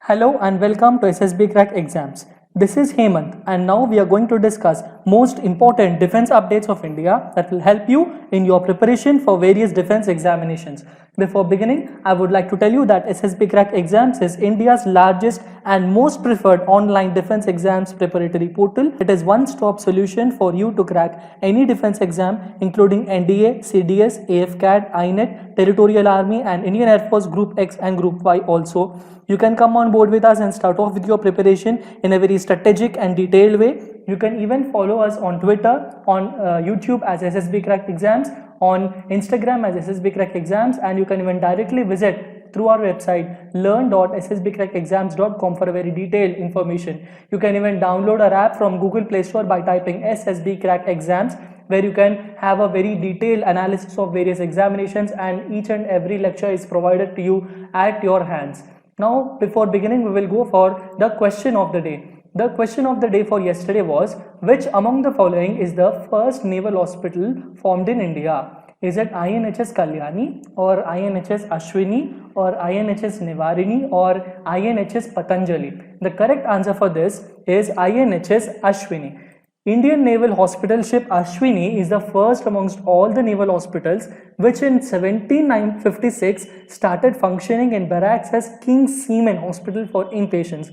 Hello and welcome to SSB Crack Exams. This is Hemant and now we are going to discuss most important defense updates of India that will help you in your preparation for various defense examinations. Before beginning, I would like to tell you that SSB Crack Exams is India's largest and most preferred online defense exams preparatory portal. It is one-stop solution for you to crack any defense exam including NDA, CDS, AFCAT, INET, Territorial Army and Indian Air Force Group X and Group Y also. You can come on board with us and start off with your preparation in a very strategic and detailed way. You can even follow us on Twitter, on YouTube as SSB Crack Exams, on Instagram as SSB Crack Exams, and you can even directly visit through our website learn.ssbcrackexams.com for a very detailed information. You can even download our app from Google Play Store by typing SSB Crack Exams, where you can have a very detailed analysis of various examinations and each and every lecture is provided to you at your hands. Now, before beginning, we will go for the question of the day. The question of the day for yesterday was, which among the following is the first naval hospital formed in India? Is it INHS Kalyani or INHS Ashwini or INHS Nivarini or INHS Patanjali? The correct answer for this is INHS Ashwini. Indian Naval Hospital ship Ashwini is the first amongst all the naval hospitals which in 1756 started functioning in barracks as King's Seamen Hospital for inpatients.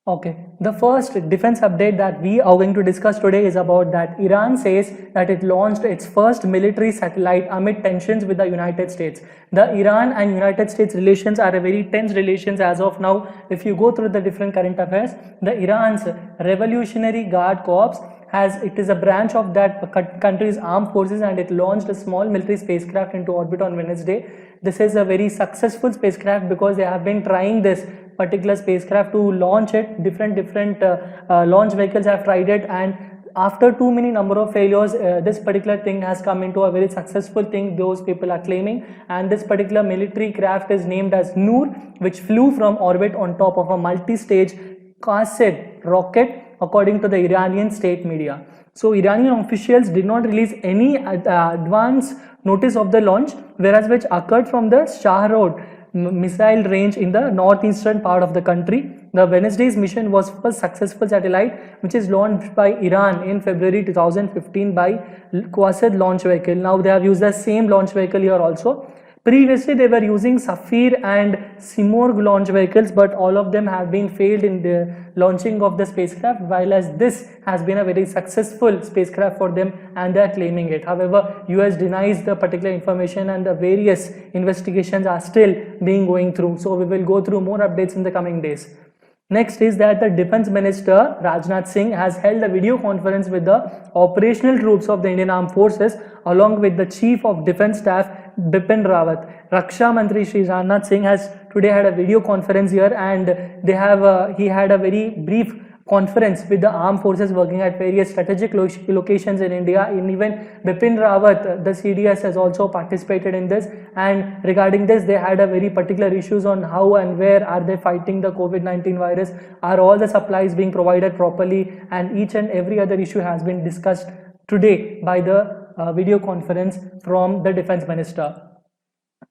Okay, the first defense update that we are going to discuss today is about that Iran says that it launched its first military satellite amid tensions with the United States. The Iran and United States relations are a very tense relations as of now. If you go through the different current affairs, the Iran's Revolutionary Guard Corps it is a branch of that country's armed forces, and it launched a small military spacecraft into orbit on Wednesday. This is a very successful spacecraft because they have been trying this particular spacecraft to launch it. Different launch vehicles have tried it, and after too many number of failures, this particular thing has come into a very successful thing, those people are claiming. And this particular military craft is named as Noor, which flew from orbit on top of a multi-stage Qasid rocket, according to the Iranian state media. So Iranian officials did not release any advance notice of the launch, whereas which occurred from the Shahrod missile range in the northeastern part of the country. The Wednesday's mission was first successful satellite which is launched by Iran in February 2015 by Qasid launch vehicle. Now they have used the same launch vehicle here also. Previously, they were using Safir and Simorgh launch vehicles, but all of them have been failed in the launching of the spacecraft, while as this has been a very successful spacecraft for them and they are claiming it. However, US denies the particular information and the various investigations are still being going through. So we will go through more updates in the coming days. Next is that the Defense Minister Rajnath Singh has held a video conference with the operational troops of the Indian Armed Forces along with the Chief of Defence Staff Bipin Rawat. Raksha Mantri Shri Rajnath Singh has today had a video conference here, and he had a very brief conference with the armed forces working at various strategic locations in India. And even Bipin Rawat, the CDS, has also participated in this, and regarding this they had a very particular issues on how and where are they fighting the COVID-19 virus, are all the supplies being provided properly, and each and every other issue has been discussed today by the video conference from the Defense Minister.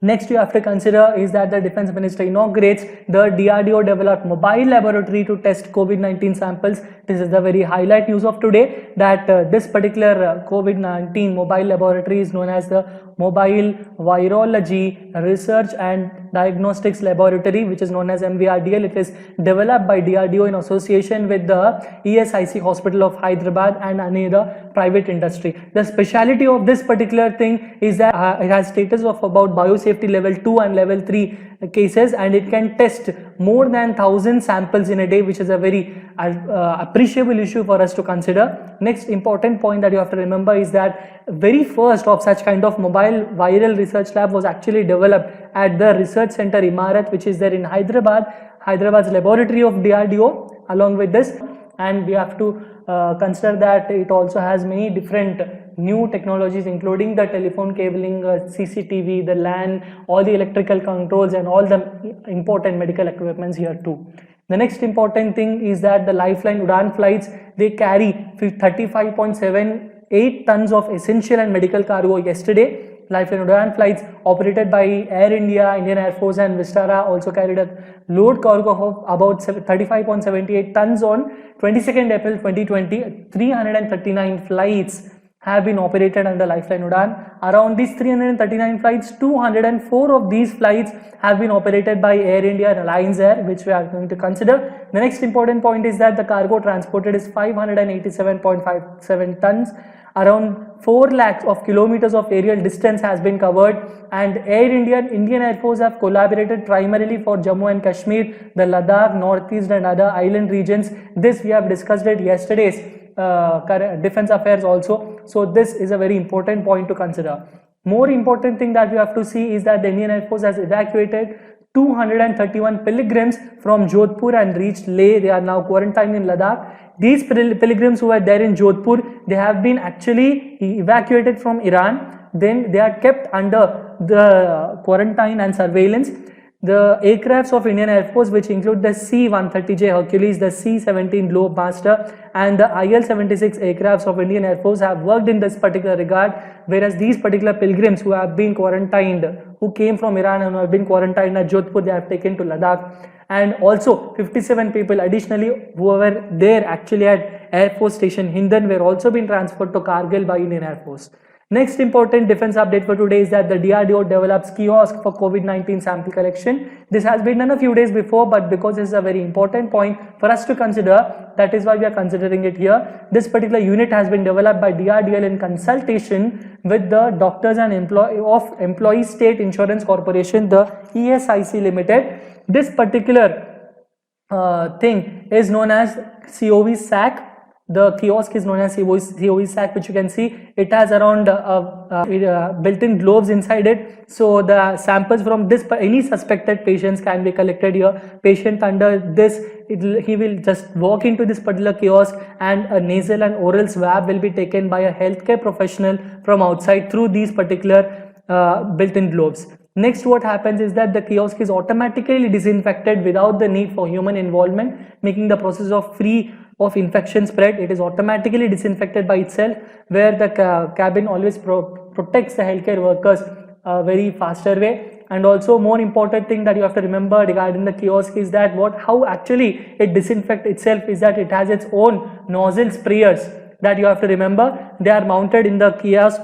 Next you have to consider is that the Defense Minister inaugurates the DRDO developed mobile laboratory to test COVID-19 samples. This is the very highlight news of today, that this particular COVID-19 mobile laboratory is known as the Mobile Virology Research and Diagnostics Laboratory, which is known as MVRDL. It is developed by DRDO in association with the ESIC Hospital of Hyderabad and another private industry. The speciality of this particular thing is that it has status of about biosafety level 2 and level 3 cases, and it can test more than 1,000 samples in a day, which is a very appreciable issue for us to consider. Next important point that you have to remember is that very first of such kind of mobile viral research lab was actually developed at the research center Imarat, which is there in Hyderabad's laboratory of DRDO. Along with this, and we have to consider that it also has many different new technologies, including the telephone cabling, CCTV, the LAN, all the electrical controls and all the important medical equipments here too. The next important thing is that the Lifeline Flights, they carry 35.78 tons of essential and medical cargo yesterday. Lifeline flights operated by Air India, Indian Air Force and Vistara also carried a load cargo of about 35.78 tons on 22nd April 2020. 339 flights have been operated under Lifeline Udan. Around these 339 flights, 204 of these flights have been operated by Air India and Alliance Air, which we are going to consider. The next important point is that the cargo transported is 587.57 tons. Around 4 lakhs of kilometers of aerial distance has been covered, and Air India and Indian Air Force have collaborated primarily for Jammu and Kashmir, the Ladakh, Northeast and other island regions. This we have discussed it yesterday's defense affairs also. So this is a very important point to consider. More important thing that you have to see is that the Indian Air Force has evacuated 231 pilgrims from Jodhpur and reached Leh. They are now quarantined in Ladakh. These pilgrims who were there in Jodhpur, they have been actually evacuated from Iran. Then they are kept under the quarantine and surveillance. The aircrafts of Indian Air Force, which include the C-130J Hercules, the C-17 Globemaster and the IL-76 aircrafts of Indian Air Force have worked in this particular regard, whereas these particular pilgrims who have been quarantined, who came from Iran and who have been quarantined at Jodhpur, they have taken to Ladakh. And also 57 people additionally who were there actually at Air Force Station Hindan were also being transferred to Kargil by Indian Air Force. Next important defense update for today is that the DRDO develops Kiosk for COVID-19 sample collection. This has been done a few days before, but because this is a very important point for us to consider, that is why we are considering it here. This particular unit has been developed by DRDL in consultation with the Doctors and Employee State Insurance Corporation, the ESIC Limited. This particular thing is known as COV SAC. The kiosk is known as COV SAC, which you can see. It has around built-in globes inside it. So the samples from this, any suspected patients can be collected here. Patient under this, he will just walk into this particular kiosk and a nasal and oral swab will be taken by a healthcare professional from outside through these particular built-in globes. Next, what happens is that the kiosk is automatically disinfected without the need for human involvement, making the process of free of infection spread. It is automatically disinfected by itself, where the cabin always protects the healthcare workers very faster way. And also more important thing that you have to remember regarding the kiosk is that how actually it disinfects itself is that it has its own nozzle sprayers that you have to remember. They are mounted in the kiosk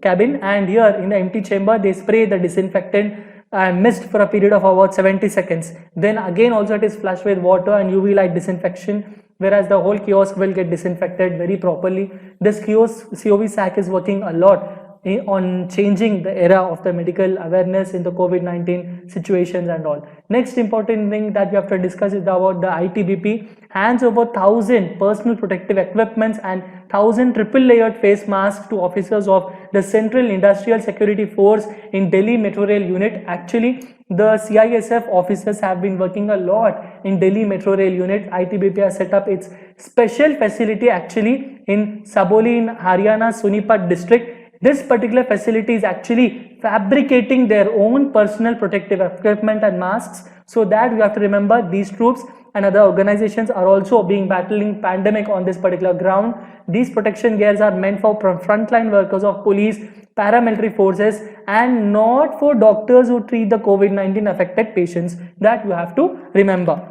cabin, and here in the empty chamber they spray the disinfectant and mist for a period of about 70 seconds. Then again also it is flushed with water and UV light disinfection, whereas the whole kiosk will get disinfected very properly. This kiosk COV SAC is working a lot on changing the era of the medical awareness in the COVID-19 situations and all. Next important thing that we have to discuss is about the ITBP hands over 1,000 personal protective equipments and 1,000 triple layered face masks to officers of the Central Industrial Security Force in Delhi Metro Rail Unit. Actually, the CISF officers have been working a lot in Delhi Metro Rail Unit. ITBP has set up its special facility actually in Saboli in Haryana, Sonipat district. This particular facility is actually fabricating their own personal protective equipment and masks, so that we have to remember these troops and other organizations are also battling pandemic on this particular ground. These protection gears are meant for frontline workers of police, paramilitary forces, and not for doctors who treat the COVID-19 affected patients. That you have to remember.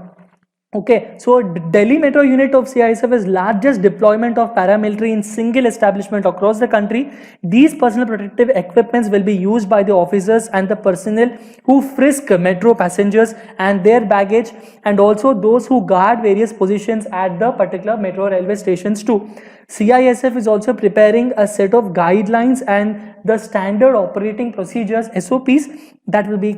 Okay, so Delhi Metro Unit of CISF is largest deployment of paramilitary in single establishment across the country. These personal protective equipments will be used by the officers and the personnel who frisk metro passengers and their baggage, and also those who guard various positions at the particular metro railway stations too. CISF is also preparing a set of guidelines and the standard operating procedures SOPs that will be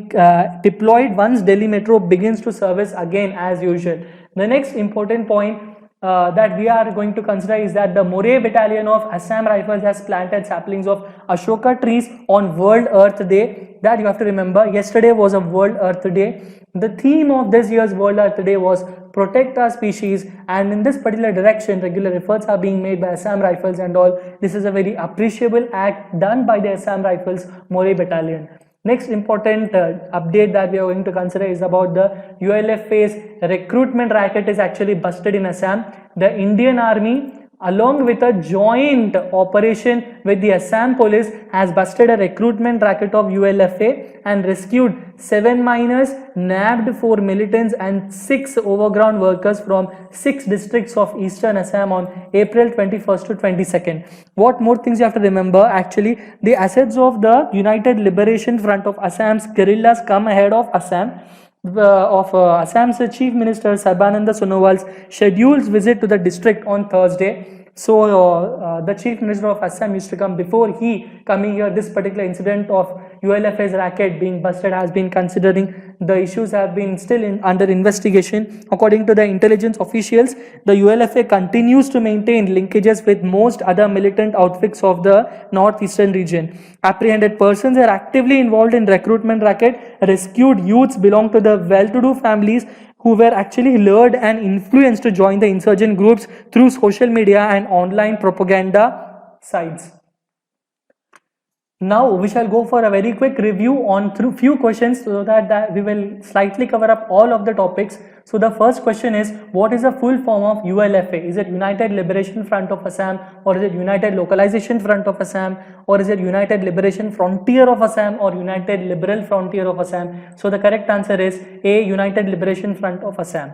deployed once Delhi Metro begins to service again as usual. The next important point that we are going to consider is that the Moray Battalion of Assam Rifles has planted saplings of Ashoka trees on World Earth Day. That you have to remember, yesterday was a World Earth Day. The theme of this year's World Earth Day was protect our species, and in this particular direction regular efforts are being made by Assam Rifles and all. This is a very appreciable act done by the Assam Rifles Moray Battalion. Next important update that we are going to consider is about the ULF phase recruitment racket is actually busted in Assam. The Indian Army along with a joint operation with the Assam police, has busted a recruitment racket of ULFA and rescued 7 minors, nabbed 4 militants and 6 overground workers from 6 districts of eastern Assam on April 21st to 22nd. What more things you have to remember? Actually, the assets of the United Liberation Front of Assam's guerrillas come ahead of Assam's Chief Minister Sarbananda Sonowal's scheduled visit to the district on Thursday. So the Chief Minister of Assam used to come. Before he coming here, this particular incident of ULFA's racket being busted has been considering. The issues have been still under investigation. According to the intelligence officials, the ULFA continues to maintain linkages with most other militant outfits of the northeastern region. Apprehended persons are actively involved in recruitment racket. Rescued youths belong to the well-to-do families who were actually lured and influenced to join the insurgent groups through social media and online propaganda sites. Now we shall go for a very quick review on through few questions so that we will slightly cover up all of the topics. So the first question is, what is the full form of ULFA? Is it United Liberation Front of Assam, or is it United Localization Front of Assam, or is it United Liberation Frontier of Assam, or United Liberal Frontier of Assam? So the correct answer is A, United Liberation Front of Assam.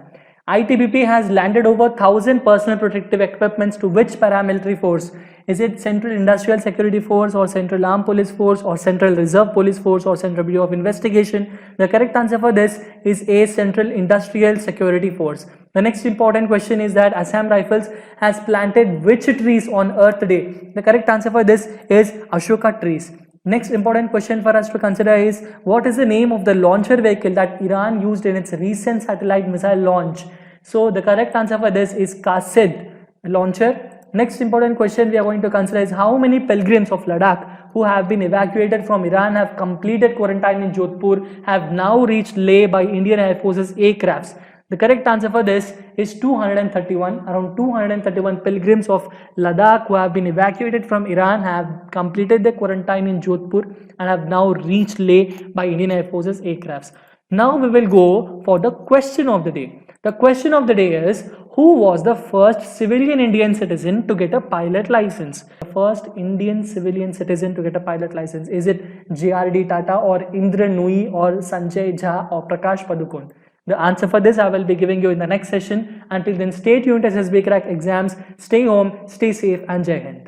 ITBP has landed over 1,000 personal protective equipments to which paramilitary force? Is it Central Industrial Security Force, or Central Armed Police Force, or Central Reserve Police Force, or Central Bureau of Investigation? The correct answer for this is A, Central Industrial Security Force. The next important question is that Assam Rifles has planted which trees on Earth Day? The correct answer for this is Ashoka trees. Next important question for us to consider is, what is the name of the launcher vehicle that Iran used in its recent satellite missile launch? So the correct answer for this is Qasid launcher. Next important question we are going to consider is, how many pilgrims of Ladakh who have been evacuated from Iran have completed quarantine in Jodhpur have now reached Leh by Indian Air Force's aircrafts? The correct answer for this is 231. Around 231 pilgrims of Ladakh who have been evacuated from Iran have completed their quarantine in Jodhpur and have now reached Leh by Indian Air Force's aircrafts. Now we will go for the question of the day. The question of the day is, who was the first civilian Indian citizen to get a pilot license? The first Indian civilian citizen to get a pilot license. Is it J.R.D. Tata, or Indra Nooyi, or Sanjay Jha, or Prakash Padukone? The answer for this I will be giving you in the next session. Until then, stay tuned to SSB Crack Exams. Stay home, stay safe, and Jai Hind.